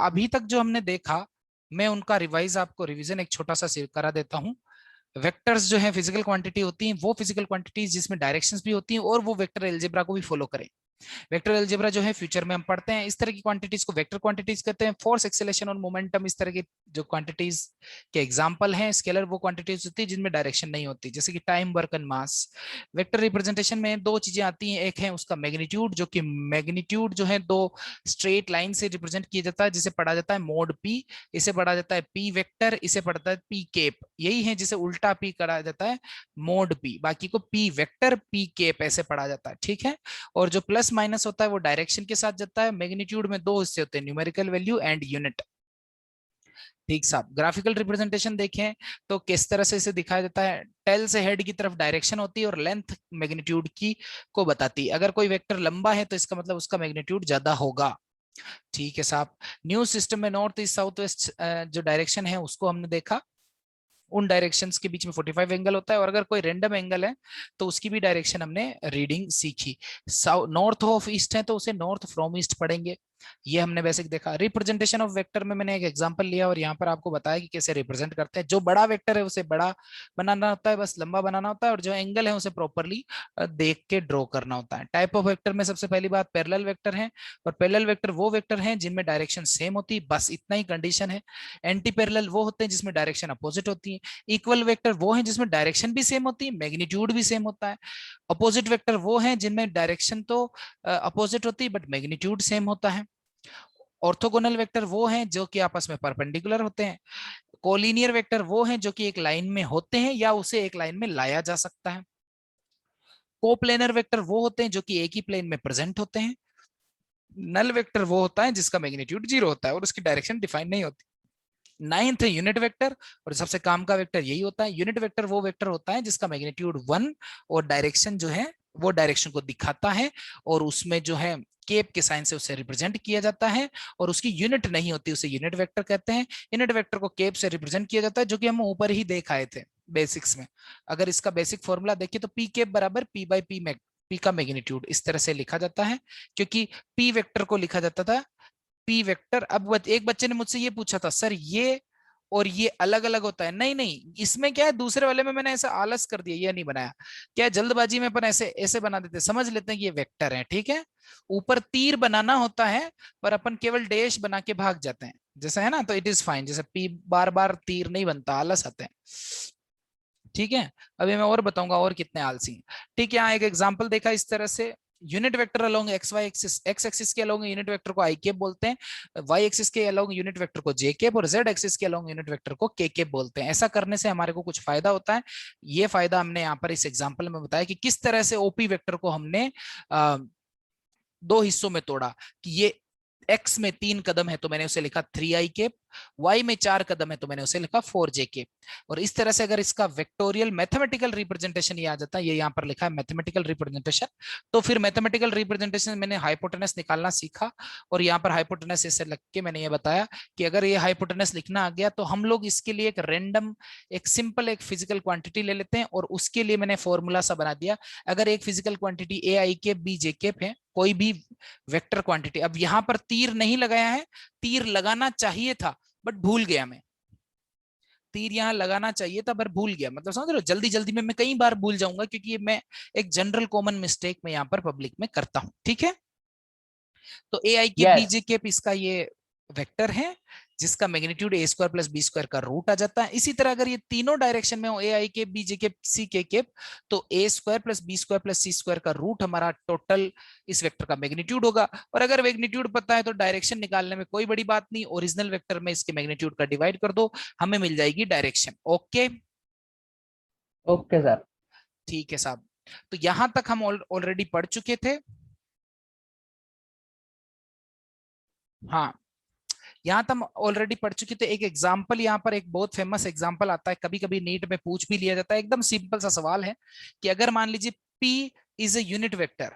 अभी तक जो हमने देखा, मैं उनका रिवाइज आपको रिवीजन एक छोटा सा करा देता हूँ। वेक्टर्स जो है फिजिकल क्वांटिटी होती हैं, वो फिजिकल क्वांटिटीज जिसमें डायरेक्शंस भी होती हैं और वो वेक्टर अलजेब्रा को भी फॉलो करें। वेक्टर अलजेब्रा जो है फ्यूचर में हम पढ़ते हैं, इस तरह की क्वांटिटीज को वेक्टर क्वांटिटीज कहते हैं। फोर्स, एक्सेलेरेशन और मोमेंटम इस तरह की जो क्वांटिटीज के एग्जांपल हैं। स्केलर वो क्वांटिटीज होती है जिनमें डायरेक्शन नहीं होती, जैसे कि time, work and mass. Vector representation में दो चीजें आती हैं, एक है उसका मैग्नीट्यूड, जो कि मैग्नीट्यूड जो है दो स्ट्रेट लाइन से रिप्रेजेंट किया जाता है, जिसे पढ़ा जाता है मोड पी। इसे पढ़ा जाता है पी वेक्टर, इसे पढ़ता है पी केप। यही है जिसे उल्टा पी करा जाता है मोड पी, बाकी को पी वेक्टर पी केप ऐसे पढ़ा जाता है, ठीक है। और जो प्लस माइनस होता है वो डायरेक्शन के साथ जाता है। मैग्नीट्यूड में दो हिस्से होते हैं, न्यूमेरिकल वैल्यू एंड यूनिट। ठीक साहब, ग्राफिकल रिप्रेजेंटेशन देखें तो किस तरह से इसे दिखाया जाता है। टेल से हेड की तरफ डायरेक्शन होती है और लेंथ मैग्नीट्यूड की को बताती है। अगर कोई वेक्टर लंबा है तो इसका मतलब उसका मैग्नीट्यूड ज्यादा होगा। ठीक है साहब। न्यूज सिस्टम में नॉर्थ ईस्ट साउथ वेस्ट जो डायरेक्शन है उसको हमने देखा। उन डायरेक्शंस के बीच में 45 एंगल होता है, और अगर कोई रैंडम एंगल है तो उसकी भी डायरेक्शन हमने रीडिंग सीखी। साउथ नॉर्थ ऑफ ईस्ट है तो उसे नॉर्थ फ्रॉम ईस्ट पढ़ेंगे। ये हमने बेसिक देखा। रिप्रेजेंटेशन ऑफ वेक्टर में मैंने एक एग्जांपल लिया और यहाँ पर आपको बताया कि कैसे रिप्रेजेंट करते हैं। जो बड़ा वेक्टर है उसे बड़ा बनाना होता है, बस लंबा बनाना होता है, और जो एंगल है उसे प्रॉपरली देख के ड्रॉ करना होता है। टाइप ऑफ वेक्टर में सबसे पहली बात पैरेलल वेक्टर है, और पैरेलल वेक्टर वो वेक्टर हैं जिनमें डायरेक्शन सेम होती है, बस इतना ही कंडीशन है। एंटी पैरेलल वो होते हैं जिसमें डायरेक्शन अपोजिट होती है। इक्वल वेक्टर वो हैं जिसमें डायरेक्शन भी सेम होती है, मैग्नीट्यूड भी सेम होता है। अपोजिट वेक्टर वो हैं जिनमें डायरेक्शन तो अपोजिट होती है बट मैग्नीट्यूड सेम होता है। ऑर्थोगोनल वेक्टर वो हैं जो कि आपस में परपेंडिकुलर होते हैं। कोलिनियर वेक्टर वो हैं जो कि एक लाइन में होते हैं या उसे एक लाइन में लाया जा सकता है। कोप्लेनर वेक्टर वो होते हैं जो कि एक ही प्लेन में प्रेजेंट होते हैं। नल वेक्टर वो होता है जिसका मैग्नीट्यूड जीरो होता है और उसकी डायरेक्शन डिफाइन नहीं होती। नाइन्थ है यूनिट वेक्टर, और सबसे काम का वेक्टर यही होता है। यूनिट वेक्टर वो वेक्टर होता है जिसका मैग्नीट्यूड 1 और डायरेक्शन जो है वो डायरेक्शन को दिखाता है, और उसमें जो है केप के साइन से उसे रिप्रेजेंट किया जाता है, और उसकी यूनिट नहीं होती, उसे यूनिट वेक्टर कहते हैं। यूनिट वेक्टर को केप से रिप्रेजेंट किया जाता है, जो कि हम ऊपर ही देख आए थे बेसिक्स में। अगर इसका बेसिक फॉर्मूला देखिए तो पी केप बराबर पी बाई पी, पी का मैग्नीट्यूड इस तरह से लिखा जाता है, क्योंकि पी वेक्टर को लिखा जाता था पी वेक्टर। अब एक बच्चे ने मुझसे ये पूछा था, सर ये और ये अलग अलग होता है? नहीं नहीं, इसमें क्या है, दूसरे वाले में मैंने ऐसा आलस कर दिया, ये नहीं बनाया। क्या है, जल्दबाजी में अपन ऐसे ऐसे बना देते, समझ लेते हैं कि ये वेक्टर है, ठीक है। ऊपर तीर बनाना होता है पर अपन केवल डैश बना के भाग जाते हैं, जैसा है ना, तो इट इज फाइन। जैसे पी बार बार तीर नहीं बनता, आलस आते हैं, ठीक है। अभी मैं और बताऊंगा और कितने आलसी हैं। ठीक है, यहाँ एक एग्जांपल देखा इस तरह से। Unit vector along X Y axis, X axis के अलोंग यूनिट वेक्टर को आई केप बोलते हैं, वाई एक्सिस के अलोंग यूनिट वेक्टर को जे केप, और जेड एक्सिस के अलोंग यूनिट वेक्टर को के केप बोलते हैं। ऐसा करने से हमारे को कुछ फायदा होता है। ये फायदा हमने यहाँ पर इस एग्जाम्पल में बताया कि किस तरह से ओपी वेक्टर को हमने दो हिस्सों में तोड़ा, कि ये एक्स में 3 कदम है तो मैंने उसे लिखा 3i केप, वाई में 4 कदम है तो मैंने उसे लिखा 4j केप। और इस तरह से अगर इसका वेक्टोरियल मैथमेटिकल रिप्रेजेंटेशन ये आ जाता है, ये यहाँ पर लिखा है मैथमेटिकल रिप्रेजेंटेशन, तो फिर मैथमेटिकल रिप्रेजेंटेशन मैंने हाइपोटेनस निकालना सीखा। और यहाँ पर हाइपोटेनस ऐसे लग के मैंने ये बताया कि अगर ये हाइपोटेनस लिखना आ गया तो हम लोग इसके लिए एक रैंडम, एक सिंपल एक फिजिकल क्वांटिटी ले लेते हैं, और उसके लिए मैंने फॉर्मूला सा बना दिया। अगर एक फिजिकल क्वांटिटी ए आई केप बी जे केप है, कोई भी वेक्टर क्वांटिटी, अब यहां पर तीर नहीं लगाया है, तीर लगाना चाहिए था बट भूल गया मैं, तीर यहां लगाना चाहिए था पर भूल गया, मतलब समझ रहे हो, जल्दी जल्दी में मैं कई बार भूल जाऊंगा, क्योंकि ये मैं एक जनरल कॉमन मिस्टेक में यहाँ पर पब्लिक में करता हूं, ठीक है। तो ए आई के यस। बीजे के इसका ये वेक्टर है जिसका magnitude A square plus B square का रूट आ जाता है। इसी तरह अगर ये तीनों डायरेक्शन में हो, ए आई के बीजे के सी के, तो A square plus B square plus C square का रूट हमारा टोटल इस वेक्टर का मैग्नीट्यूड होगा। और अगर मैग्नीट्यूड पता है तो डायरेक्शन निकालने में कोई बड़ी बात नहीं, ओरिजिनल वेक्टर में इसके मैग्नीट्यूड का डिवाइड कर दो, हमें मिल जाएगी डायरेक्शन। Okay, okay sir. ठीक है साहब। तो यहां तक हम ऑलरेडी पढ़ चुके थे। हाँ, यहाँ तक हम ऑलरेडी पढ़ चुके थे। एक एग्जाम्पल यहाँ पर, एक बहुत फेमस एग्जाम्पल आता है, कभी कभी नीट में पूछ भी लिया जाता है। एकदम सिंपल सा सवाल है कि अगर मान लीजिए P is a unit vector,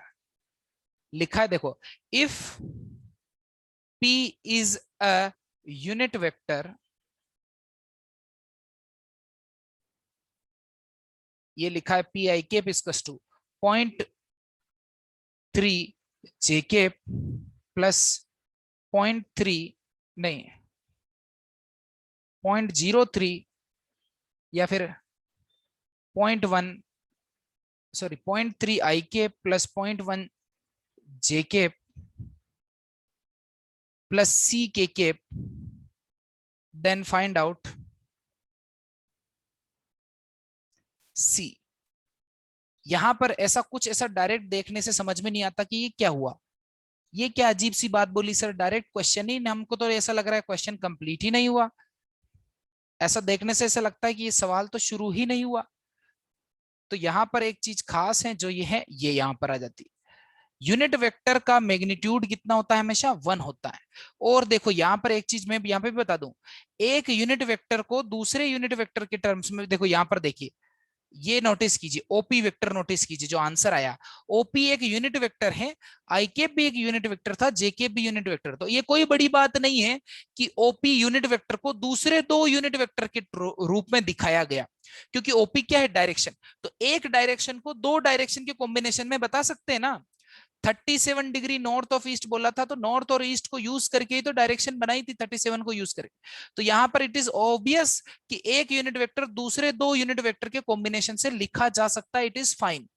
लिखा है देखो, if P is a unit vector, ये लिखा है P I cap equal to 0.3 J cap plus 0.3 नहीं, 0.03 या फिर 0.1, सॉरी 0.3 आई के प्लस 0.1 जे के प्लस सी के, देन फाइंड आउट सी। यहां पर ऐसा कुछ ऐसा डायरेक्ट देखने से समझ में नहीं आता कि ये क्या हुआ, ये क्या अजीब सी बात बोली सर, डायरेक्ट क्वेश्चन ही, हमको तो ऐसा लग रहा है क्वेश्चन कंप्लीट ही नहीं हुआ। ऐसा देखने से ऐसा लगता है कि ये सवाल तो शुरू ही नहीं हुआ। तो यहां पर एक चीज खास है जो ये है, ये यहां पर आ जाती है। यूनिट वेक्टर का मैग्नीट्यूड कितना होता है, हमेशा 1 होता है। और देखो यहां पर एक चीज मैं यहां पे भी बता दूं, एक यूनिट वेक्टर को दूसरे यूनिट वेक्टर के टर्म्स में, देखो यहां पर देखिए, ये नोटिस कीजिए, ओपी वेक्टर नोटिस कीजिए, जो आंसर आया, ओपी एक यूनिट वेक्टर है, आई केप भी एक यूनिट वेक्टर था, जे केप भी यूनिट वेक्टर। तो ये कोई बड़ी बात नहीं है कि ओपी यूनिट वेक्टर को दूसरे दो यूनिट वेक्टर के रूप में दिखाया गया, क्योंकि ओपी क्या है, डायरेक्शन। तो एक डायरेक्शन को दो डायरेक्शन के कॉम्बिनेशन में बता सकते हैं ना। 37 डिग्री नॉर्थ ऑफ ईस्ट बोला था, तो नॉर्थ और ईस्ट को यूज करके ही तो डायरेक्शन बनाई थी, 37 को यूज करके। तो यहां पर इट इज ऑब्वियस कि एक यूनिट वेक्टर दूसरे दो यूनिट वेक्टर के कॉम्बिनेशन से लिखा जा सकता है, इट इज फाइन।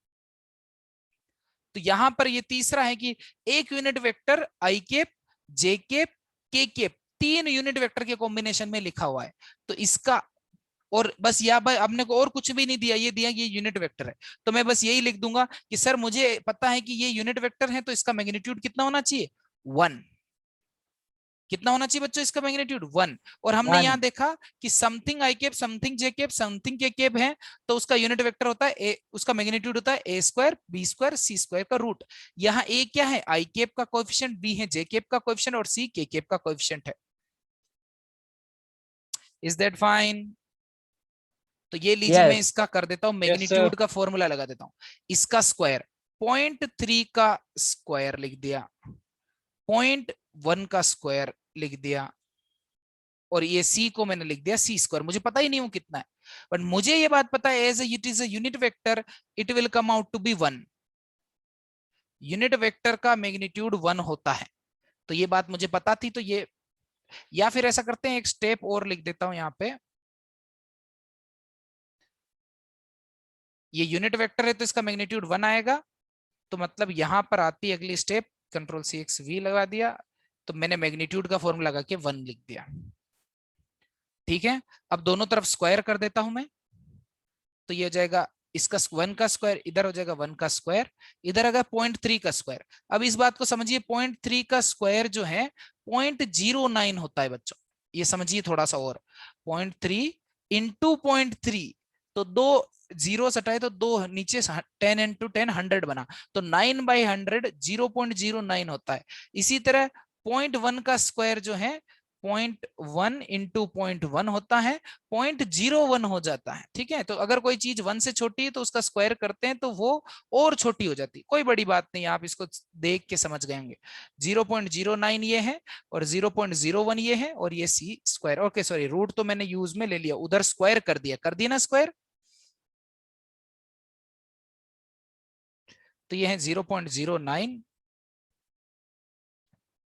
तो यहां पर ये तीसरा है कि एक यूनिट वेक्टर आई केप, जे केप, के केप, तीन यूनिट वेक्टर के कॉम्बिनेशन में लिखा हुआ है। तो इसका, और बस यहाँ पर हमने को और कुछ भी नहीं दिया, ये दिया कि ये यूनिट वेक्टर है। तो मैं बस यही लिख दूंगा कि सर मुझे पता है कि ये यूनिट वेक्टर है, तो इसका मैग्नीट्यूड कितना होना चाहिए, 1। कितना होना चाहिए बच्चों इसका मैग्नीट्यूड, 1। और हमने 1। यहाँ देखा कि something I cap, something J cap, something K cap है, तो उसका यूनिट वेक्टर होता है ए, उसका मैग्नीट्यूड होता है ए स्क्वायर बी स्क्वायर सी स्क्वायर का रूट। यहाँ ए क्या है, आई केप का कोएफिशिएंट, बी है जे केप का कोएफिशिएंट, और सी के केप का कोएफिशिएंट है। Is that fine? तो ये लीजिए, मैं यस। इसका कर देता हूं, यस सर। मैग्नीट्यूड का फॉर्मूला लगा देता हूं। इसका स्क्वायर 0.3 का स्क्वायर लिख दिया, 0.1 का स्क्वायर लिख दिया, और ये सी को मैंने लिख दिया सी स्क्वायर। मुझे पता ही नहीं वो कितना है, बट मुझे ये बात पता है, as it is a unit vector it will come out to be 1। Unit vector का मैग्नीट्यूड 1 होता है, तो ये बात मुझे पता थी। तो ये, या फिर ऐसा करते हैं, एक स्टेप और लिख देता हूं यहाँ पे, ये यूनिट वेक्टर है तो इसका मैग्नीट्यूड 1 आएगा। तो मतलब यहां पर आती है अगली step, control C X V लगा दिया, तो मैंने मैग्नीट्यूड का फॉर्मूला लगा के 1 लिख दिया। ठीक है, अब दोनों तरफ स्क्वायर कर देता हूं मैं, तो ये हो जाएगा इसका 1 का स्क्वायर, इधर हो जाएगा 1 का स्क्वायर, इधर आ गया 0.3 का स्क्वायर। अब इस बात को समझिए, 0.3 का स्क्वायर जो है 0.09 होता है बच्चों, ये समझिए थोड़ा सा और। 0.3 इंटू 0.3, तो दो जीरो हटाए तो दो नीचे, 10 इंटू 10 100 बना, तो 9/100 0.09 होता है। इसी तरह 0.1 का स्क्वायर जो है 0.1 इंटू 0.1 होता है, 0.01 हो जाता है। ठीक है, तो अगर कोई चीज 1 से छोटी है तो उसका स्क्वायर करते हैं तो वो और छोटी हो जाती है, कोई बड़ी बात नहीं, आप इसको देख के समझ गए होंगे। 0.09 ये है, और 0.01 ये है, और ये सी स्क्वायर, ओके सॉरी रूट तो मैंने यूज में ले लिया, उधर स्क्वायर कर दिया ना स्क्वायर। तो ये है 0.09,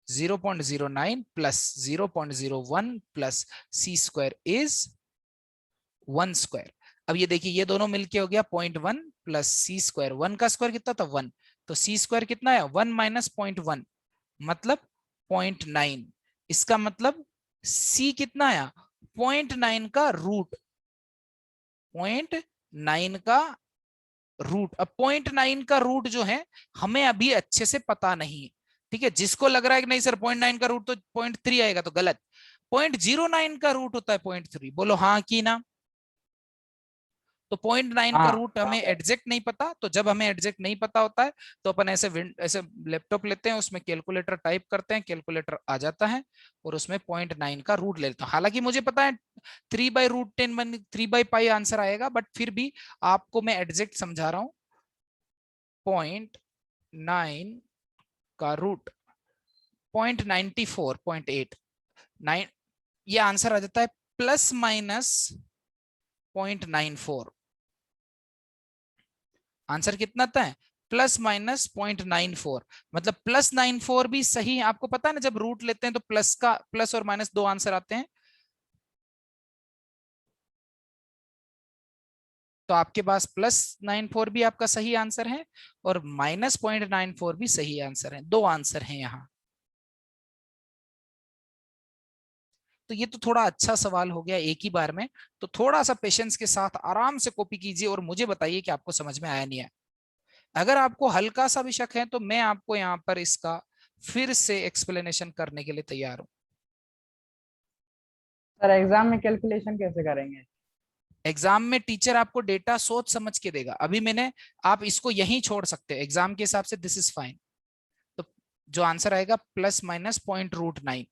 0.09 plus 0.01 plus C square is 1 square. अब ये देखिए, ये दोनों मिलके हो गया 0.1 प्लस सी स्क्वायर, 1 का स्क्वायर कितना था 1, तो सी स्क्वायर कितना है 1 माइनस 0.1, मतलब 0.9। इसका मतलब सी कितना आया, 0.9 का रूट, 0.9 का रूट। अब 0.9 का रूट जो है हमें अभी अच्छे से पता नहीं है। ठीक है, जिसको लग रहा है कि नहीं सर 0.9 का रूट तो 0.3 आएगा, तो गलत। 0.09 का रूट होता है 0.3, बोलो हाँ की ना। तो 0.9 का हाँ। रूट हमें एग्जैक्ट नहीं पता, तो जब हमें एग्जैक्ट नहीं पता होता है तो अपन ऐसे लैपटॉप लेते हैं, उसमें कैलकुलेटर टाइप करते हैं, कैलकुलेटर आ जाता है, और उसमें 0.9 का रूट ले लेता हूँ। हालांकि मुझे पता है 3/√10 3/π आंसर आएगा, बट फिर भी आपको मैं एग्जैक्ट समझा रहा हूँ। 0.9 का रूट 0.94, 0.89, ये आंसर आ जाता है, प्लस माइनस 0.94। आंसर कितना आता है, +-0.94, मतलब +94 भी सही है। आपको पता है ना, जब रूट लेते हैं तो प्लस और माइनस दो आंसर आते हैं। तो आपके पास +94 भी आपका सही आंसर है और -0.94 भी सही आंसर है, दो आंसर हैं यहाँ। तो ये तो थोड़ा अच्छा सवाल हो गया एक ही बार में। तो थोड़ा सा पेशेंस के साथ आराम से कॉपी कीजिए और मुझे बताइए कि आपको समझ में आया नहीं आया। अगर आपको हल्का सा भी शक है तो मैं आपको यहाँ पर इसका फिर से एक्सप्लेनेशन करने के लिए तैयार हूं। सर एग्जाम में कैलकुलेशन कैसे करेंगे? एग्जाम में टीचर आपको डेटा सोच समझ के देगा। अभी मैंने, आप इसको यहीं छोड़ सकते हैं एग्जाम के हिसाब से, दिस इज फाइन। तो जो आंसर आएगा +-0.9।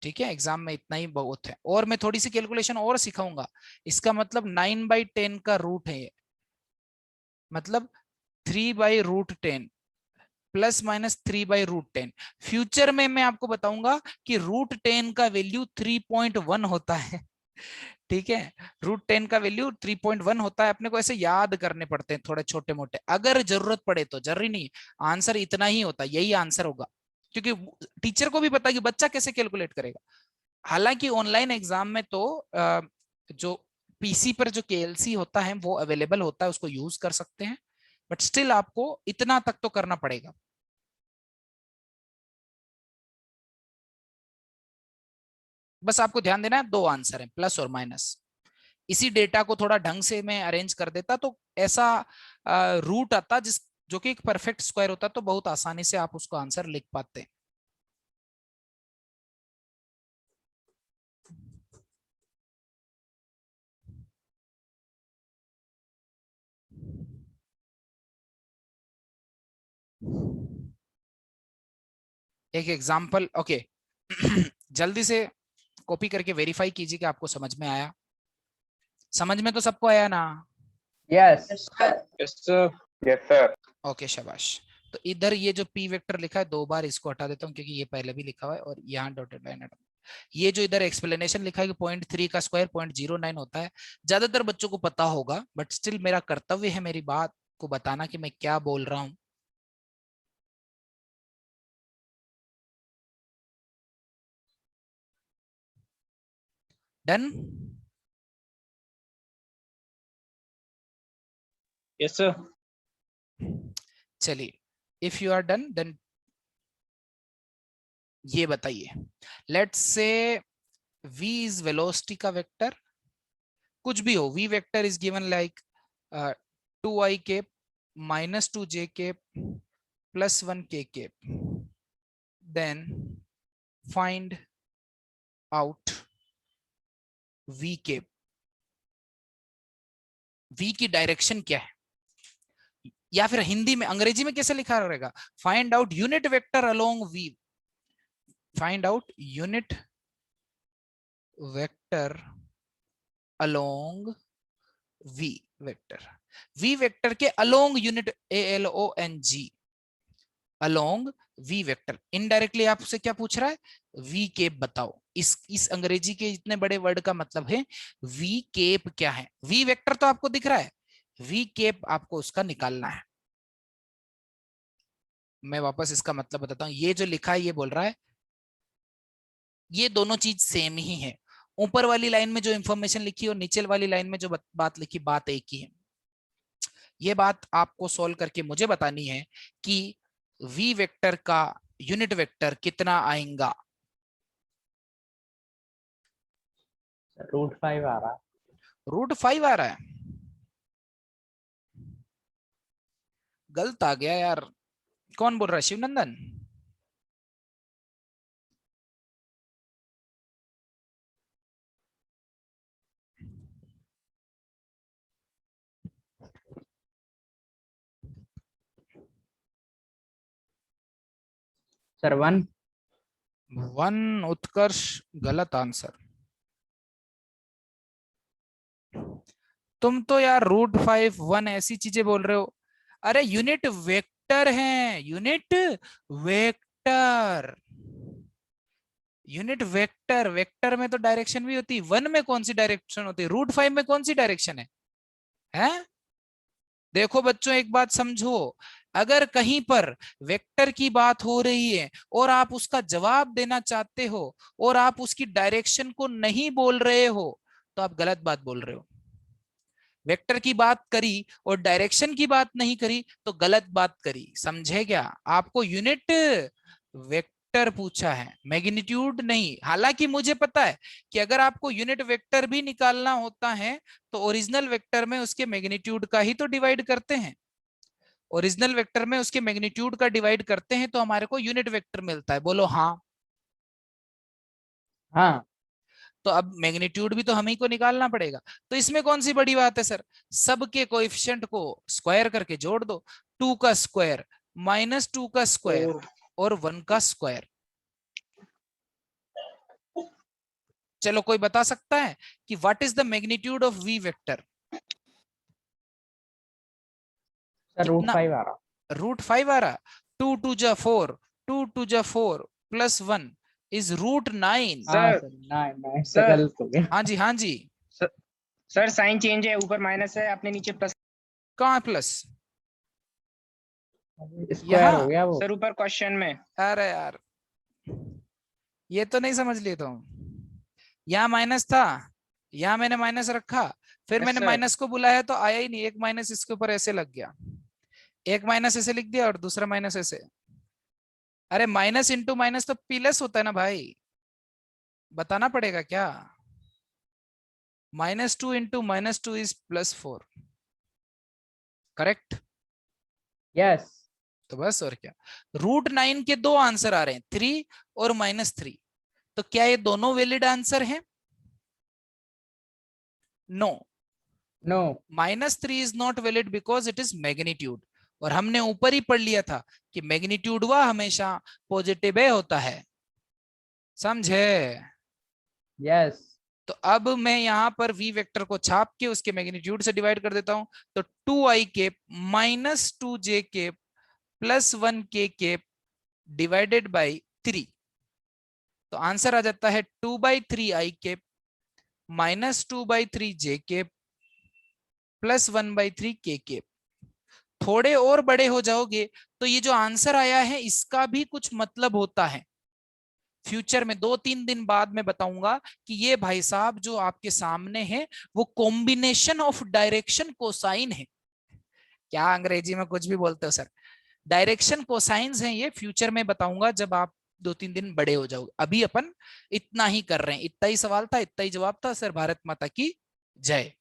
ठीक है, एग्जाम में इतना ही बहुत है। और मैं थोड़ी सी कैलकुलेशन और सिखाऊंगा। इसका मतलब 9/10 का रूट है ये, मतलब 3/√10 +-3/√10। फ्यूचर में मैं आपको बताऊंगा कि √10 का वैल्यू 3.1 होता है। ठीक है, √10 का वैल्यू 3.1 होता है। अपने को ऐसे याद करने पड़ते हैं थोड़े छोटे मोटे, अगर जरूरत पड़े तो। जरूरी नहीं आंसर इतना ही होता, यही आंसर होगा, क्योंकि टीचर को भी पता है कि बच्चा कैसे कैलकुलेट करेगा। हालांकि ऑनलाइन एग्जाम में तो जो पीसी पर जो केएलसी होता है वो अवेलेबल होता है, उसको यूज कर सकते हैं, बट स्टिल आपको इतना तक तो करना पड़ेगा। बस आपको ध्यान देना है, दो आंसर है, प्लस और माइनस। इसी डेटा को थोड़ा ढंग से मैं अरेंज कर देता तो ऐसा रूट आता जिस जो कि एक परफेक्ट स्क्वायर होता, तो बहुत आसानी से आप उसको आंसर लिख पाते। एक एग्जाम्पल, ओके। जल्दी से कॉपी करके वेरीफाई कीजिए कि आपको समझ में आया। समझ में तो सबको आया ना? Yes. Yes sir. Yes sir. Okay, शाबाश। तो इधर ये जो पी वेक्टर लिखा है, दो बार इसको हटा देता हूँ क्योंकि ये पहले भी लिखा हुआ है, और यहाँ डॉटेड लाइन हटा। ये जो इधर एक्सप्लेनेशन लिखा है कि 0.3 का स्क्वायर 0.09 होता है, ज्यादातर बच्चों को पता होगा, बट स्टिल मेरा कर्तव्य है मेरी बात को बताना कि मैं क्या बोल रहा हूँ। डन? Yes sir. चलिए, if you are done then ये बताइए, let's say v is velocity का वेक्टर, कुछ भी हो, v vector is given like 2i cap -2j cap +1k cap, then find out v cap. v की direction क्या है, या फिर हिंदी में, अंग्रेजी में कैसे लिखा रहेगा? Find out unit vector along v, find out unit vector along v vector. v vector के along unit ALONG, along v vector. Indirectly आपसे क्या पूछ रहा है? v केप बताओ। इस अंग्रेजी के इतने बड़े वर्ड का मतलब है v केप क्या है। v वेक्टर तो आपको दिख रहा है, v केप आपको उसका निकालना है। मैं वापस इसका मतलब बताता हूं। ये जो लिखा है ये बोल रहा है ये दोनों चीज सेम ही है। ऊपर वाली लाइन में जो इंफॉर्मेशन लिखी और नीचे वाली लाइन में जो बात लिखी, बात एक ही है। ये बात आपको सोल्व करके मुझे बतानी है कि v वेक्टर का यूनिट वेक्टर कितना आएगा। √5 आ रहा है। √5 आ रहा है? गलत आ गया यार। कौन बोल रहा है? शिवनंदन? सर 1। 1 उत्कर्ष, गलत आंसर। तुम तो यार √5 1 ऐसी चीजें बोल रहे हो। अरे यूनिट वेक्टर है, unit vector, unit vector. Vector में तो डायरेक्शन भी होती है, 1 में कौन सी डायरेक्शन होती है? √5 में कौन सी डायरेक्शन है? हैं? देखो बच्चों, एक बात समझो, अगर कहीं पर वेक्टर की बात हो रही है और आप उसका जवाब देना चाहते हो और आप उसकी डायरेक्शन को नहीं बोल रहे हो तो आप गलत बात बोल रहे हो। वेक्टर की बात करी और डायरेक्शन की बात नहीं करी तो गलत बात करी, समझे क्या? आपको यूनिट वेक्टर पूछा है, मैग्नीट्यूड नहीं। हालांकि मुझे पता है कि अगर आपको यूनिट वेक्टर भी निकालना होता है तो ओरिजिनल वेक्टर में उसके मैग्नीट्यूड का ही तो डिवाइड करते हैं। ओरिजिनल वेक्टर में उसके मैग्नीट्यूड का डिवाइड करते हैं तो हमारे को यूनिट वेक्टर मिलता है। बोलो हाँ। हाँ तो अब मैग्नीट्यूड भी तो हम ही को निकालना पड़ेगा। तो इसमें कौन सी बड़ी बात है सर? सबके कोएफिशिएंट को स्क्वायर करके जोड़ दो। 2 का स्क्वायर माइनस 2 का स्क्वायर और 1 का स्क्वायर। चलो कोई बता सकता है कि what is the magnitude of V vector? Sir root कितना? 5 आ रहा। √5 आ रहा। 2 2 जा 4, 2 2 जा 4 प्लस 1 इज √9। हाँ सर सर, नाइन से सर गलत हो गया। हाँ जी हाँ जी। सर साइन चेंज है, ऊपर माइनस है, आपने नीचे प्लस। कहाँ है प्लस? स्क्वायर यहाँ? हो गया वो। सर ऊपर क्वेश्चन में। अरे यार ये तो नहीं समझ लिए तुम। यहाँ माइनस था, यहाँ मैंने माइनस रखा, फिर यस मैंने सर। माइनस को बुलाया तो आया ही नहीं। एक माइनस इसके ऊपर ऐसे लग गया, एक माइनस ऐसे लिख दिया और दूसरा माइनस ऐसे। अरे माइनस इंटू माइनस तो प्लस होता है ना भाई, बताना पड़ेगा क्या? -2 इंटू -2 इज +4, करेक्ट? यस। तो बस और क्या। √9 के दो आंसर आ रहे हैं, 3 और -3। तो क्या ये दोनों वैलिड आंसर हैं? No. No. -3 is not valid because it is magnitude. और हमने ऊपर ही पढ़ लिया था कि मैग्नीट्यूड वह हमेशा पॉजिटिव होता है, समझे? यस। तो अब मैं यहां पर v वेक्टर को छाप के उसके मैग्नीट्यूड से डिवाइड कर देता हूं। तो 2i cap minus 2j cap plus 1k cap divided by 3। तो आंसर आ जाता है 2/3i cap -2/3j cap plus 1/3k cap. थोड़े और बड़े हो जाओगे तो ये जो आंसर आया है इसका भी कुछ मतलब होता है। फ्यूचर में 2-3 दिन बाद में बताऊंगा कि ये भाई साहब जो आपके सामने है वो कॉम्बिनेशन ऑफ डायरेक्शन कोसाइन है। क्या अंग्रेजी में कुछ भी बोलते हो सर? डायरेक्शन कोसाइंस हैं ये, फ्यूचर में बताऊंगा जब आप 2-3 दिन बड़े हो जाओगे। अभी अपन इतना ही कर रहे हैं। इतना ही सवाल था, इतना ही जवाब था सर। भारत माता की जय।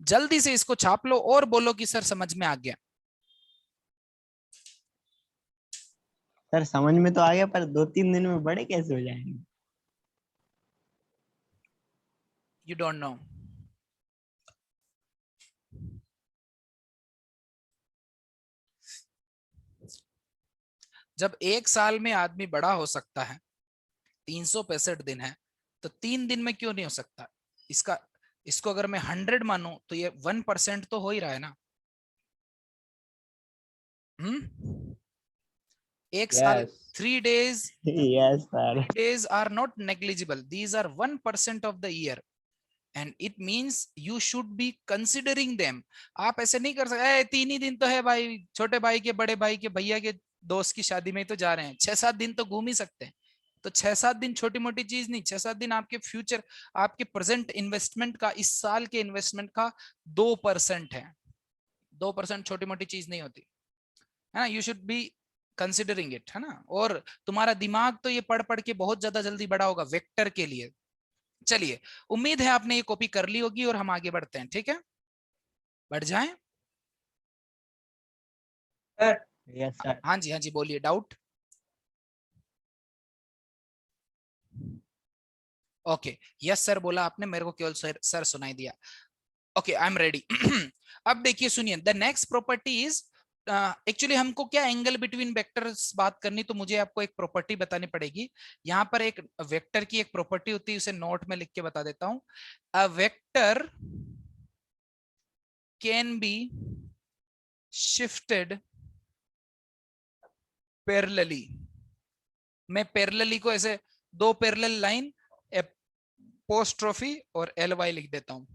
जल्दी से इसको छाप लो और बोलो कि सर समझ में आ गया। सर समझ में तो आ गया, पर 2-3 दिन में बड़े कैसे हो जाएंगे? You don't know. जब एक साल में आदमी बड़ा हो सकता है, 365 दिन है, तो 3 दिन में क्यों नहीं हो सकता? इसका इसको अगर मैं 100 मानूं तो ये 1% तो हो ही रहा है ना। एक साल yes. 3 days, yes sir. 3 days are not negligible. These are 1% of the year and it means you should be considering them. आप ऐसे नहीं कर सकते 3 ही दिन तो है भाई, छोटे भाई के, बड़े भाई के, भैया के दोस्त की शादी में तो जा रहे हैं, 6-7 दिन तो घूम ही सकते हैं। तो 6-7 दिन छोटी मोटी चीज नहीं, 6-7 दिन आपके फ्यूचर, आपके प्रेजेंट इन्वेस्टमेंट का, इस साल के इन्वेस्टमेंट का 2% है। 2% छोटी मोटी चीज नहीं होती है ना। You should be considering it, है ना। और तुम्हारा दिमाग तो ये पढ़ पढ़ के बहुत ज्यादा जल्दी बड़ा होगा वेक्टर के लिए। चलिए, उम्मीद है आपने ये कॉपी कर ली होगी और हम आगे बढ़ते हैं, ठीक है? बढ़ जाएं? Yes sir. हाँ जी हाँ जी, बोलिए, डाउट? ओके, यस सर बोला आपने, मेरे को केवल सर सुनाई दिया। Okay, I am ready. अब देखिए सुनिए, the next property is, actually हमको क्या एंगल बिटवीन वेक्टर्स बात करनी, तो मुझे आपको एक प्रॉपर्टी बतानी पड़ेगी। यहाँ पर एक वेक्टर की एक प्रॉपर्टी होती है, उसे नोट में लिख के बता देता हूं। A vector can be shifted parallelly. मैं पैरेलली को ऐसे 2 पैरेलल लाइन, एपोस्ट्रोफी और LY लिख देता हूं।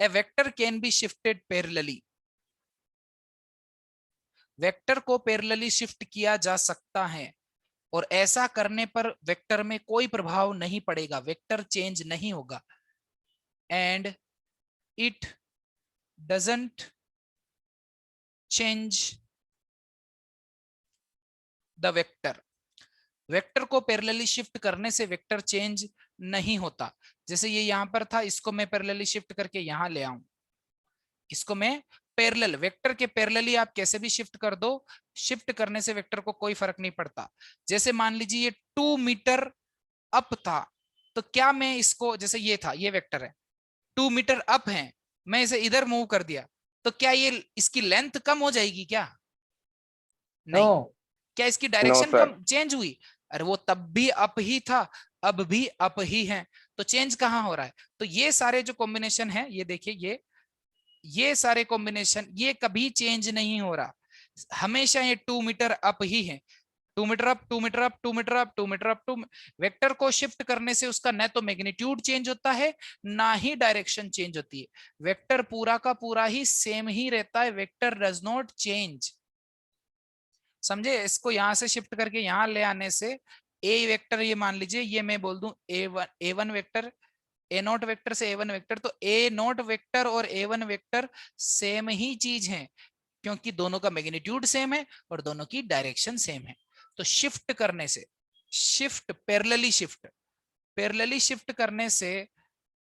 A vector can be shifted parallelly, vector को पैरेलली शिफ्ट किया जा सकता है और ऐसा करने पर वेक्टर में कोई प्रभाव नहीं पड़ेगा, वेक्टर चेंज नहीं होगा। And it doesn't change the vector, vector को पैरेलली शिफ्ट करने से वेक्टर चेंज नहीं होता। जैसे ये यहां पर था, इसको मैं पैरेलली शिफ्ट करके यहां ले आऊं, इसको मैं पैरेलल, वेक्टर के पैरेलली आप कैसे भी शिफ्ट कर दो, शिफ्ट करने से वेक्टर को कोई फर्क नहीं पड़ता। जैसे मान लीजिए ये 2 मीटर अप था, तो क्या मैं इसको, जैसे ये था, ये वेक्टर है 2 मीटर अप है, मैं इसे इधर मूव कर दिया, तो क्या ये इसकी लेंथ कम हो जाएगी क्या? नहीं। No. क्या इसकी डायरेक्शन sir. कम चेंज हुई? अरे वो तब भी अप ही था, अब भी अप ही है, तो चेंज कहां हो रहा है? तो ये सारे जो कॉम्बिनेशन है, ये देखिए, ये सारे कॉम्बिनेशन, ये कभी चेंज नहीं हो रहा, हमेशा ये 2 मीटर अप ही है, 2 meter up, 2 meter up, 2 meter up, 2 meter up, 2। Vector को शिफ्ट करने से उसका न तो मैग्नीट्यूड चेंज होता है, ना ही डायरेक्शन चेंज होती है, वेक्टर पूरा का पूरा ही सेम ही रहता है, वेक्टर डज नॉट चेंज। समझे? इसको यहां से शिफ्ट करके यहां ले आने से ए वेक्टर, ये मान लीजिए, ये मैं बोल दूं A1 वेक्टर, ए नोट वेक्टर से A1 वेक्टर, तो ए नोट वेक्टर और A1 वेक्टर सेम ही चीज है, क्योंकि दोनों का मैग्नीट्यूड सेम है और दोनों की डायरेक्शन सेम है। तो शिफ्ट करने से, शिफ्ट पैरेलली शिफ्ट करने से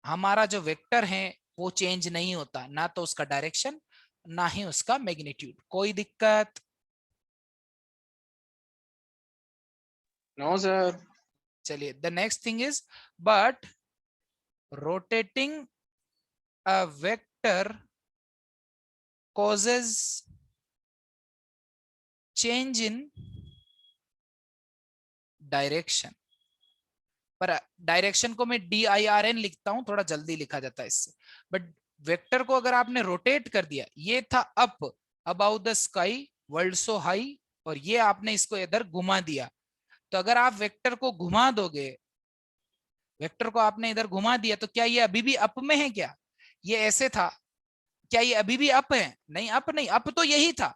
हमारा जो वेक्टर है वो चेंज नहीं होता, ना तो उसका डायरेक्शन ना ही उसका मैग्नीट्यूड। कोई दिक्कत? No, sir. चलिए, the next thing is, but rotating a vector causes change in direction। पर डायरेक्शन को मैं DIRN लिखता हूं, थोड़ा जल्दी लिखा जाता है इससे, बट वेक्टर को अगर आपने रोटेट कर दिया, ये था up, about the sky, world so high, और ये आपने इसको इधर घुमा दिया, तो अगर आप वेक्टर को घुमा दोगे, वेक्टर को आपने इधर घुमा दिया, तो क्या ये अभी भी अप में है? क्या ये ऐसे था, क्या ये अभी भी अप है? नहीं, अप नहीं, अप तो यही था,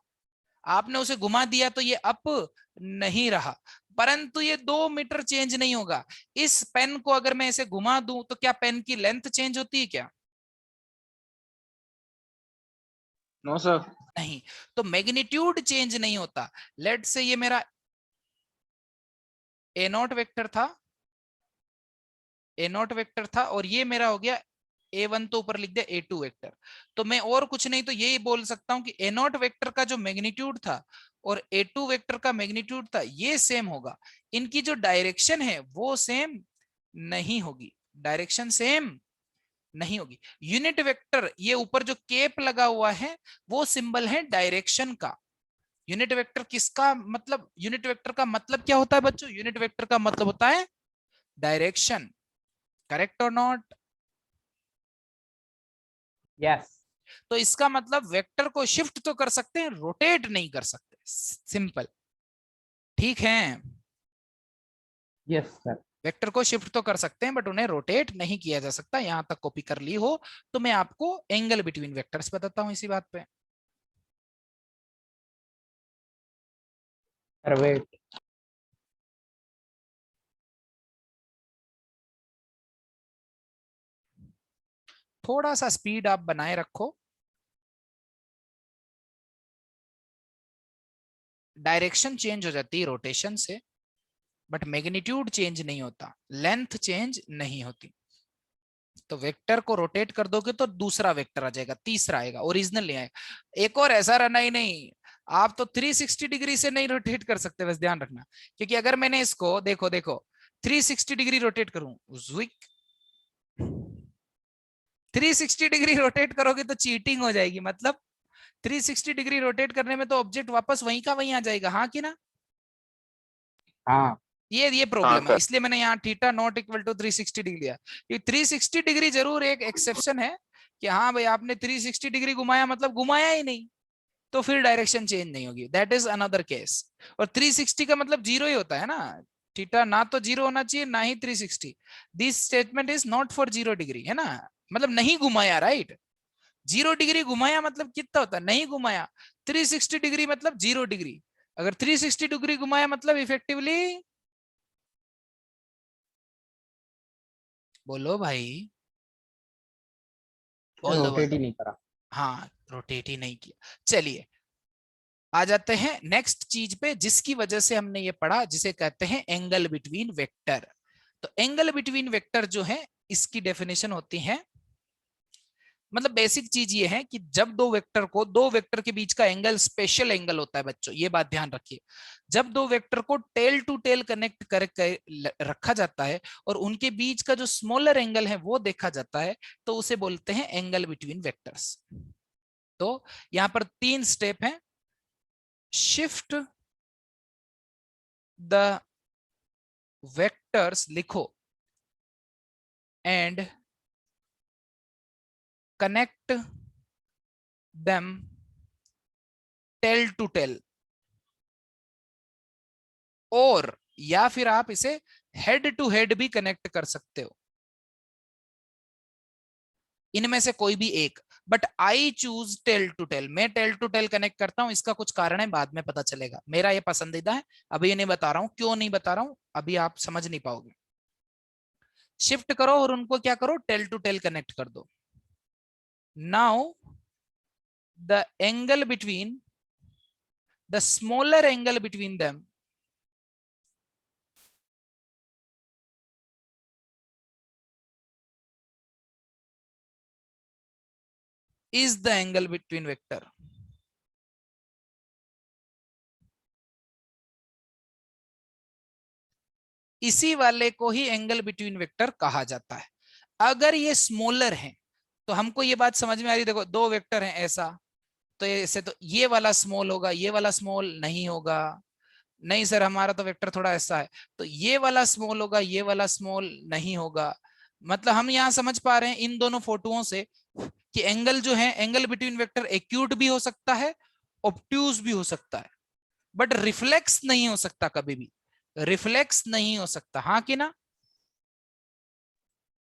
आपने उसे घुमा दिया तो ये अप नहीं रहा, परंतु ये 2 मीटर चेंज नहीं होगा। इस पेन को अगर मैं ऐसे घुमा दूं, तो क्या पेन की लेंथ चेंज होती है क्या? No, sir. नहीं। तो मैग्नीट्यूड चेंज नहीं होता। लेट से ये मेरा ए नॉट वेक्टर था, और ये मेरा हो गया A1, तो ऊपर लिख दिया A2 वेक्टर। तो मैं और कुछ नहीं तो यही बोल सकता हूं कि A नॉट वेक्टर का जो मैग्नीट्यूड था और A2 वेक्टर का मैग्नीट्यूड था, ये सेम होगा, इनकी जो डायरेक्शन है वो सेम नहीं होगी, डायरेक्शन सेम नहीं होगी। यूनिट वेक्टर, ये ऊपर जो केप लगा हुआ है वो सिंबल है डायरेक्शन का। यूनिट वेक्टर किसका मतलब, यूनिट वेक्टर का मतलब क्या होता है बच्चों? यूनिट वेक्टर का मतलब होता है डायरेक्शन। करेक्ट और नॉट? Yes. तो इसका मतलब वेक्टर को शिफ्ट तो कर सकते हैं, रोटेट नहीं कर सकते, सिंपल। ठीक है? Yes, sir. वेक्टर को शिफ्ट तो कर सकते हैं, बट उन्हें रोटेट नहीं किया जा सकता। यहां तक कॉपी कर ली हो तो मैं आपको एंगल बिटवीन वेक्टर्स बताता हूं इसी बात पे। Sir, wait. थोड़ा सा स्पीड आप बनाए रखो। डायरेक्शन चेंज हो जाती है रोटेशन से, बट मैग्नीट्यूड चेंज नहीं होता, लेंथ चेंज नहीं होती। तो वेक्टर को रोटेट कर दोगे तो दूसरा वेक्टर आ जाएगा, तीसरा आएगा, ओरिजिनल नहीं आएगा। एक और ऐसा रहना ही नहीं, आप तो 360 डिग्री से नहीं रोटेट कर सकते, बस ध्यान रखना। क्योंकि अगर मैंने इसको देखो 360 डिग्री रोटेट करूं, 360 डिग्री रोटेट करोगे तो चीटिंग हो जाएगी। मतलब 360 डिग्री रोटेट करने में तो ऑब्जेक्ट वापस वहीं का वहीं आ जाएगा, हाँ कि ना? हाँ। ये प्रॉब्लम है, सर। इसलिए मैंने यहाँ theta not equal to 360 degree लिया। ये 360 डिग्री जरूर एक एक्सेप्शन है कि हाँ भाई आपने 360 डिग्री घुमाया, मतलब घुमाया ही नहीं, तो फिर डायरेक्शन चेंज नहीं होगी, दैट इज अनदर केस। और 360 का मतलब 0 ही होता है ना, थीटा ना तो 0 होना चाहिए ना ही 360। This statement is not for 0 degree, है ना, मतलब नहीं घुमाया, राइट? 0 डिग्री घुमाया मतलब कितना होता है, नहीं घुमाया। 360 डिग्री मतलब 0 डिग्री। अगर 360 डिग्री घुमाया मतलब इफेक्टिवली, बोलो भाई, बोल दो बोल रोटेट दो। ही नहीं करा। हाँ, रोटेट ही नहीं किया। चलिए आ जाते हैं नेक्स्ट चीज पे, जिसकी वजह से हमने ये पढ़ा, जिसे कहते हैं एंगल बिटवीन वेक्टर। तो एंगल बिटवीन वेक्टर जो है, इसकी डेफिनेशन होती है, मतलब बेसिक चीज ये है कि जब दो वेक्टर के बीच का एंगल स्पेशल एंगल होता है बच्चों, ये बात ध्यान रखिए। जब दो वेक्टर को टेल टू टेल कनेक्ट कर रखा जाता है और उनके बीच का जो स्मॉलर एंगल है वो देखा जाता है, तो उसे बोलते हैं एंगल बिटवीन वेक्टर्स। तो यहां पर 3 स्टेप हैं। शिफ्ट द वेक्टर्स लिखो and connect them tail to tail, और या फिर आप इसे हेड टू हेड भी कनेक्ट कर सकते हो, इनमें से कोई भी एक। But I choose tail to tail, मैं टेल टू टेल कनेक्ट करता हूं। इसका कुछ कारण है, बाद में पता चलेगा। मेरा ये पसंदीदा है, अभी ये नहीं बता रहा हूं। क्यों नहीं बता रहा हूं अभी आप समझ नहीं पाओगे। शिफ्ट करो और उनको क्या करो, टेल टू टेल कनेक्ट कर दो। Now the angle between, the smaller angle between them is the angle between vector. इसी वाले को ही एंगल बिटवीन वेक्टर कहा जाता है। अगर ये स्मॉलर है तो हमको ये बात समझ में आ रही, देखो 2 वेक्टर हैं ऐसा, तो ऐसे तो ये वाला स्मॉल होगा, ये वाला स्मॉल नहीं होगा। नहीं सर हमारा तो वेक्टर थोड़ा ऐसा है, तो ये वाला स्मॉल होगा, ये वाला स्मॉल नहीं होगा। मतलब हम यहां समझ पा रहे हैं इन दोनों फोटोओं से कि एंगल जो है, एंगल बिटवीन वेक्टर एक्यूट भी हो सकता है, ऑब्ट्यूज भी हो सकता है, बट रिफ्लेक्स नहीं हो सकता कभी भी। रिफ्लेक्स नहीं हो सकता, हाँ कि ना,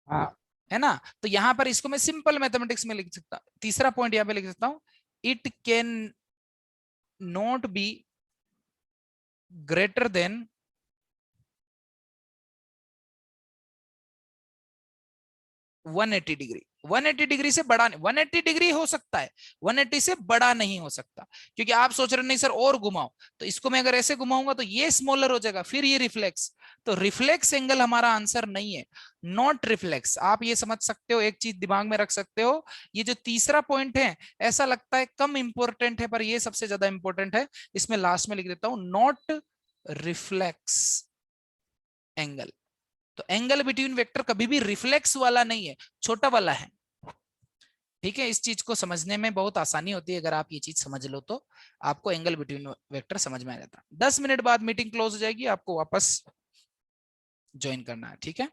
हाँ है ना। तो यहां पर इसको मैं सिंपल मैथमेटिक्स में लिख सकता, तीसरा पॉइंट यहां पे लिख सकता हूं, it can not be greater than 180 degree. 180 degree से बड़ा नहीं, 180 डिग्री हो सकता है, 180 से बड़ा नहीं हो सकता। क्योंकि आप सोच रहे नहीं सर और घुमाओ, तो इसको मैं अगर ऐसे घुमाऊंगा तो ये स्मॉलर हो जाएगा, फिर ये रिफ्लेक्स। तो रिफ्लेक्स एंगल हमारा आंसर नहीं है, नॉट रिफ्लेक्स। आप ये समझ सकते हो, एक चीज दिमाग में रख सकते हो, ये जो तीसरा पॉइंट है ऐसा लगता है कम इंपॉर्टेंट है, पर ये सबसे ज्यादा इंपॉर्टेंट है। इसमें लास्ट में लिख देता हूं, नॉट रिफ्लेक्स एंगल। तो एंगल बिटवीन वेक्टर कभी भी रिफ्लेक्स वाला नहीं है, छोटा वाला है। ठीक है, इस चीज को समझने में बहुत आसानी होती है, अगर आप ये चीज समझ लो तो आपको एंगल बिटवीन वेक्टर समझ में आ जाता है। 10 मिनट बाद मीटिंग क्लोज हो जाएगी, आपको वापस ज्वाइन करना है, ठीक है।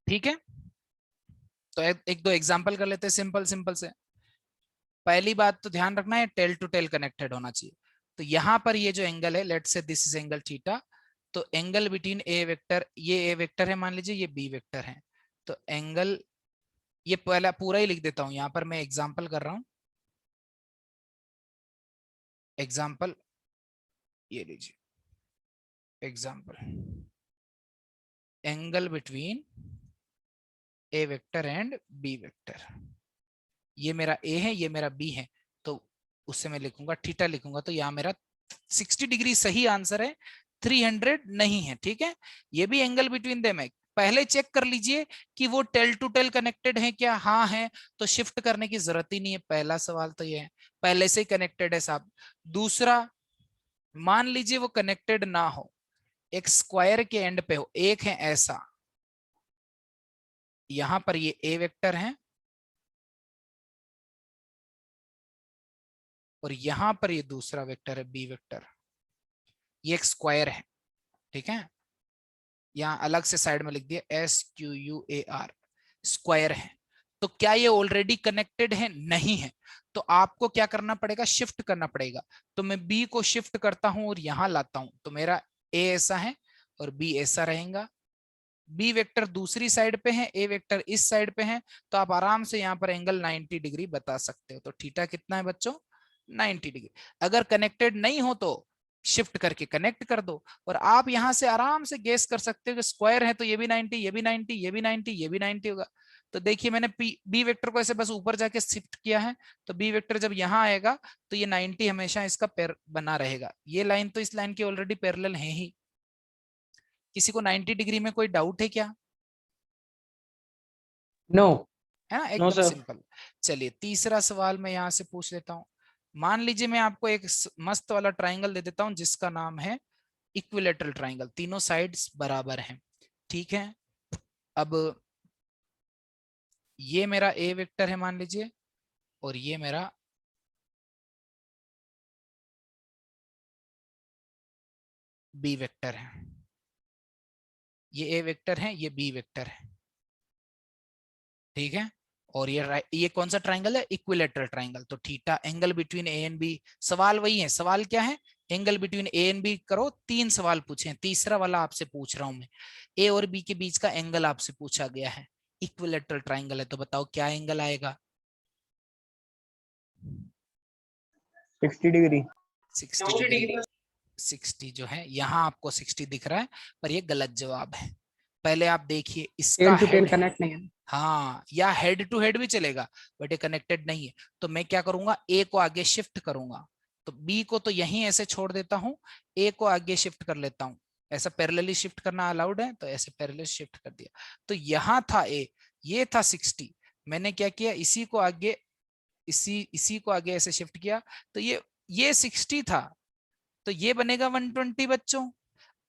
ठीक है, तो एक दो एग्जांपल कर लेते हैं सिंपल सिंपल से। पहली बात तो ध्यान रखना है, टेल टू टेल कनेक्टेड होना चाहिए। तो यहां पर ये जो एंगल है, let's say this is angle theta, तो एंगल बिटवीन ए वेक्टर, ये ए वेक्टर है मान लीजिए, ये बी वेक्टर है। तो एंगल, ये पहला पूरा ही लिख देता हूं, यहां पर मैं एग्जांपल कर रहा हूं। एग्जांपल ये लीजिए, example angle between A vector and B vector. ये मेरा ए है, ये मेरा बी है, तो उससे मैं लिखूंगा थीटा लिखूंगा, तो यहाँ मेरा 60 डिग्री सही आंसर है, 300 नहीं है। ठीक है, ये भी एंगल बिटवीन देम है। पहले चेक कर लीजिए कि वो टेल टू टेल कनेक्टेड है क्या, हाँ है तो शिफ्ट करने की जरूरत ही नहीं है। पहला सवाल तो ये है, पहले से ही कनेक्टेड है साहब। दूसरा, मान लीजिए वो कनेक्टेड ना हो, एक स्क्वायर के एंड पे हो, एक है ऐसा, यहां पर ये ए वेक्टर है और यहां पर ये दूसरा वेक्टर है बी वेक्टर, ये एक स्क्वायर है, ठीक है, यहां अलग से साइड में लिख दिया SQUAR, स्क्वायर है। तो क्या ये ऑलरेडी कनेक्टेड है? नहीं है। तो आपको क्या करना पड़ेगा? शिफ्ट करना पड़ेगा। तो मैं बी को शिफ्ट करता हूं और यहां लाता हूं, तो मेरा ए ऐसा है और बी ऐसा रहेगा। बी वेक्टर दूसरी साइड पे है, ए वेक्टर इस साइड पे है, तो आप आराम से यहाँ पर एंगल 90 डिग्री बता सकते हो। तो थीटा कितना है बच्चों? 90 डिग्री। अगर कनेक्टेड नहीं हो तो शिफ्ट करके कनेक्ट कर दो, और आप यहां से आराम से गेस कर सकते हो कि स्क्वायर है तो ये भी 90, ये भी 90, ये भी 90, ये भी 90 होगा। तो देखिए मैंने बी वेक्टर को ऐसे बस ऊपर जाके शिफ्ट किया है, तो बी वेक्टर जब यहाँ आएगा तो ये 90 हमेशा इसका पैर बना रहेगा। ये लाइन तो इस लाइन की ऑलरेडी पैरेलल है ही। किसी को 90 डिग्री में कोई डाउट है क्या? नो। है ना, No, एकदम sir. सिंपल। चलिए तीसरा सवाल मैं यहां से पूछ लेता हूं। मान लीजिए मैं आपको एक मस्त वाला ट्राइंगल दे देता हूं जिसका नाम है इक्विलेटरल ट्राइंगल, तीनों साइड्स बराबर हैं, ठीक है। अब ये मेरा ए वेक्टर है मान लीजिए, और ये मेरा बी वेक्टर है। ये ए वेक्टर है, ये बी वेक्टर है, ठीक है। और ये कौन सा ट्राइंगल है? Equilateral triangle. तो theta angle between A and B, सवाल वही है। सवाल क्या है? Angle between A and B करो। 3 सवाल पूछे हैं, तीसरा वाला आपसे पूछ रहा हूं मैं। ए और बी के बीच का एंगल आपसे पूछा गया है, इक्विलेटरल ट्राइंगल है, तो बताओ क्या एंगल आएगा? 60 डिग्री। 60 डिग्री। 60 जो है यहाँ आपको 60 दिख रहा है, पर ये गलत जवाब है। पहले आप देखिए इसका tail to tail head, connect नहीं है। हाँ, या हेड टू हेड भी चलेगा, बट ये कनेक्टेड नहीं है। तो मैं क्या करूंगा? ए को आगे शिफ्ट करूंगा, तो बी को तो यहीं ऐसे छोड़ देता हूं, ए को आगे शिफ्ट कर लेता हूं। ऐसा पैरेलली शिफ्ट करना अलाउड है, तो ऐसे पैरेलल शिफ्ट कर दिया। तो यहां था ए, ये था 60, मैंने क्या किया? इसी को आगे, इसी को आगे ऐसे शिफ्ट किया, तो ये 60 था, तो ये बनेगा 120 बच्चों।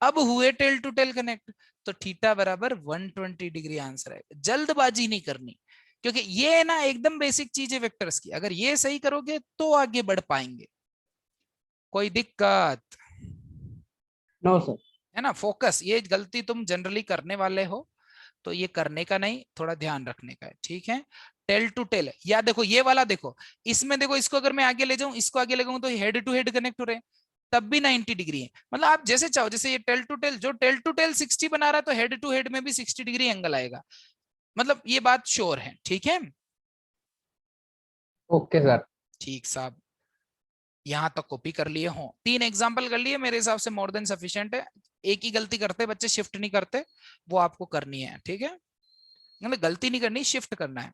अब हुए टेल टू टेल कनेक्ट, तो थीटा बराबर 120 डिग्री आंसर है। जल्दबाजी नहीं करनी, क्योंकि ये ना एकदम बेसिक चीज है वेक्टर्स की। अगर ये सही करोगे तो आगे बढ़ पाएंगे। कोई दिक्कत? No sir. है ना, फोकस। ये गलती तुम जनरली करने वाले हो, तो ये करने का नहीं, थोड़ा ध्यान रखने का है, ठीक है। टेल टू टेल, या देखो ये वाला देखो, इसमें देखो, इसको अगर मैं आगे ले जाऊं, इसको आगे ले जाऊं, तो हेड टू हेड कनेक्ट हो रहे हैं, तब भी 90 डिग्री है। मतलब आप जैसे चाहो, जैसे ये टेल टू टेल, जो टेल टू टेल 60 बना रहा है, तो हेड टू हेड में भी 60 डिग्री एंगल आएगा। मतलब ये बात श्योर है, ठीक है। Okay sir. ठीक साहब, यहां तक कॉपी कर लिए हो, 3 एग्जाम्पल कर लिए, मेरे हिसाब से मोर देन सफिशिएंट है। एक ही गलती करते बच्चे, शिफ्ट नहीं करते, वो आपको करनी है, ठीक है। मतलब गलती नहीं करनी, शिफ्ट करना है।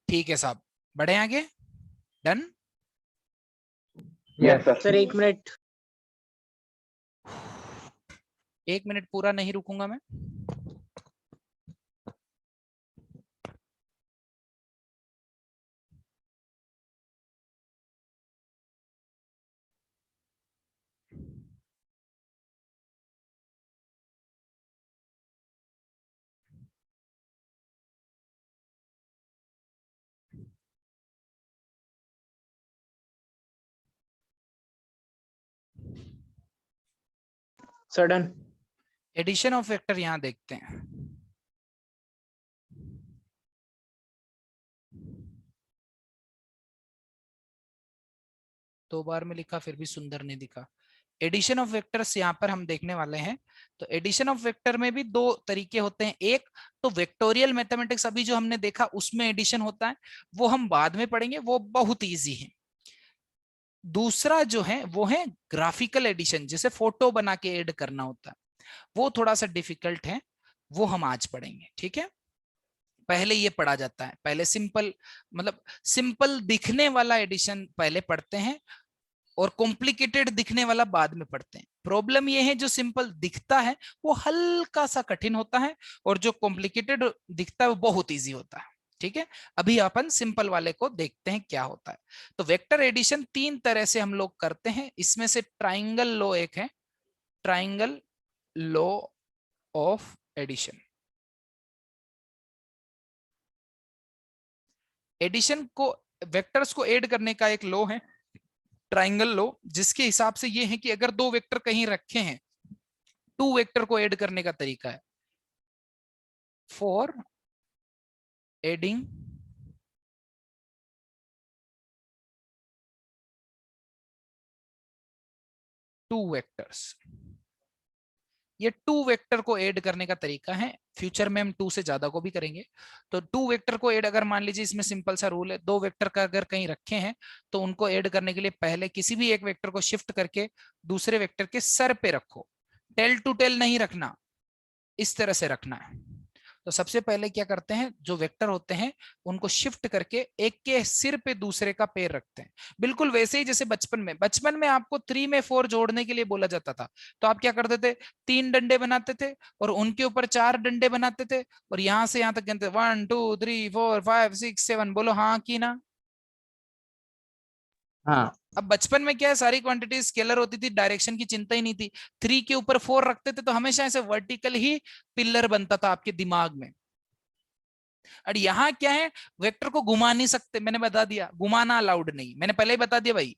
ठीक है साहब, बढ़े आगे। Done. Yes sir 1 minute. 1 minute पूरा नहीं रुकूंगा मैं। Sir done. Addition of vector यहां देखते हैं। दो बार में लिखा फिर भी सुंदर नहीं दिखा। एडिशन ऑफ वेक्टर्स यहाँ पर हम देखने वाले हैं। तो एडिशन ऑफ वेक्टर में भी 2 तरीके होते हैं। एक तो वेक्टोरियल मैथमेटिक्स, अभी जो हमने देखा उसमें एडिशन होता है, वो हम बाद में पढ़ेंगे, वो बहुत इजी है। दूसरा जो है वो है ग्राफिकल एडिशन, जैसे फोटो बना के ऐड करना होता है, वो थोड़ा सा डिफिकल्ट है, वो हम आज पढ़ेंगे, ठीक है। पहले ये पढ़ा जाता है, पहले सिंपल मतलब सिंपल दिखने वाला एडिशन पहले पढ़ते हैं और कॉम्प्लिकेटेड दिखने वाला बाद में पढ़ते हैं। प्रॉब्लम ये है जो सिंपल दिखता है वो हल्का सा कठिन होता है और जो कॉम्प्लिकेटेड दिखता है वो बहुत इजी होता है। ठीक है, अभी अपन सिंपल वाले को देखते हैं क्या होता है। तो वेक्टर एडिशन 3 तरह से हम लोग करते हैं, इसमें से ट्राइंगल लॉ एक है, triangle law of addition. Addition को वेक्टर्स को ऐड करने का एक लॉ है ट्राइंगल लॉ, जिसके हिसाब से ये है कि अगर 2 वेक्टर कहीं रखे हैं, 2 वेक्टर को ऐड करने का तरीका है फॉर एडिंग टू वेक्टर्स। ये 2 वेक्टर को ऐड करने का तरीका है, फ्यूचर में हम 2 से ज्यादा को भी करेंगे। तो 2 वेक्टर को ऐड, अगर मान लीजिए इसमें सिंपल सा रूल है, 2 वेक्टर का अगर कहीं रखे हैं तो उनको ऐड करने के लिए पहले किसी भी एक वेक्टर को शिफ्ट करके दूसरे वेक्टर के सर पे रखो, टेल टू टेल नहीं रखना, इस तरह से रखना है। तो सबसे पहले क्या करते हैं, जो वेक्टर होते हैं उनको शिफ्ट करके एक के सिर पे दूसरे का पैर रखते हैं, बिल्कुल वैसे ही जैसे बचपन में आपको 3 में 4 जोड़ने के लिए बोला जाता था, तो आप क्या करते थे, 3 डंडे बनाते थे और उनके ऊपर 4 डंडे बनाते थे और यहां से यहां तक गिनते 1 2 3 4 5 6 7, बोलो हाँ की ना। हाँ अब बचपन में क्या है, सारी क्वांटिटी स्केलर होती थी, डायरेक्शन की चिंता ही नहीं थी, 3 के ऊपर 4 रखते थे तो हमेशा ऐसे वर्टिकल ही पिलर बनता था आपके दिमाग में। और यहाँ क्या है, वेक्टर को घुमा नहीं सकते, मैंने बता दिया, घुमाना अलाउड नहीं, मैंने पहले ही बता दिया भाई,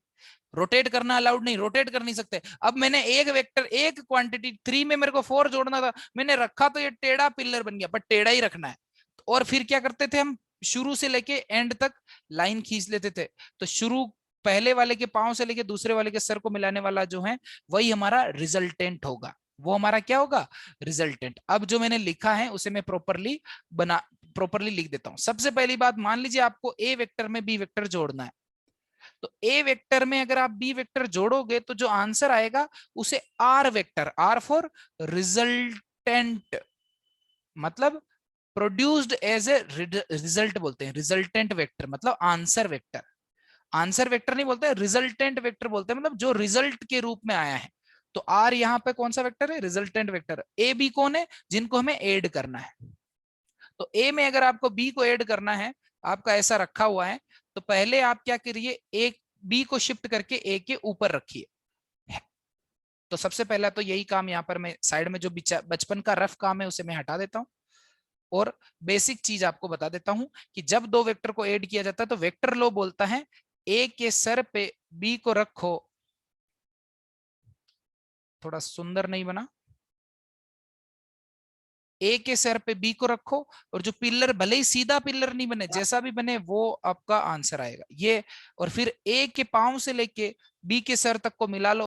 रोटेट करना अलाउड नहीं, रोटेट कर नहीं सकते। अब मैंने एक वेक्टर, एक क्वांटिटी 3 में मेरे को 4 जोड़ना था, मैंने रखा तो ये टेढ़ा पिलर बन गया, पर टेढ़ा ही रखना है। और फिर क्या करते थे हम, शुरू से लेके एंड तक लाइन खींच लेते थे, तो शुरू पहले वाले के पांव से लेके दूसरे वाले के सर को मिलाने वाला जो है वही हमारा रिजल्टेंट होगा, वो हमारा क्या होगा, रिजल्टेंट। अब जो मैंने लिखा है उसे मैं प्रॉपरली लिख देता हूं। सबसे पहली बात, मान लीजिए आपको ए वेक्टर में बी वेक्टर जोड़ना है, तो ए वेक्टर में अगर आप बी वेक्टर जोड़ोगे तो जो आंसर आएगा उसे R vector, R for resultant, मतलब प्रोड्यूस्ड एज ए रिजल्ट बोलते हैं, रिजल्टेंट वेक्टर मतलब आंसर वेक्टर। आंसर वेक्टर नहीं बोलते, रिजल्टेंट वेक्टर बोलते हैं, मतलब जो रिजल्ट के रूप में आया है। तो आर यहाँ पे कौन सा वेक्टर है, रिजल्टेंट वेक्टर। ए बी कौन है, जिनको हमें ऐड करना है। तो ए में अगर आपको बी को ऐड करना है, आपका ऐसा रखा हुआ है, तो पहले आप क्या करिए, एक बी को शिफ्ट करके ए के ऊपर रखिए। तो सबसे पहला तो यही काम यहाँ पर मैं साइड में जो बचपन का रफ काम है उसे मैं हटा देता हूं और बेसिक चीज आपको बता देता हूं कि जब 2 वेक्टर को ऐड किया जाता है तो वेक्टर लॉ बोलता है ए के सर पे बी को रखो, थोड़ा सुंदर नहीं बना, ए के सर पे बी को रखो और जो पिलर, भले ही सीधा पिलर नहीं बने, जैसा भी बने वो आपका आंसर आएगा ये। और फिर ए के पांव से लेके बी के सर तक को मिला लो,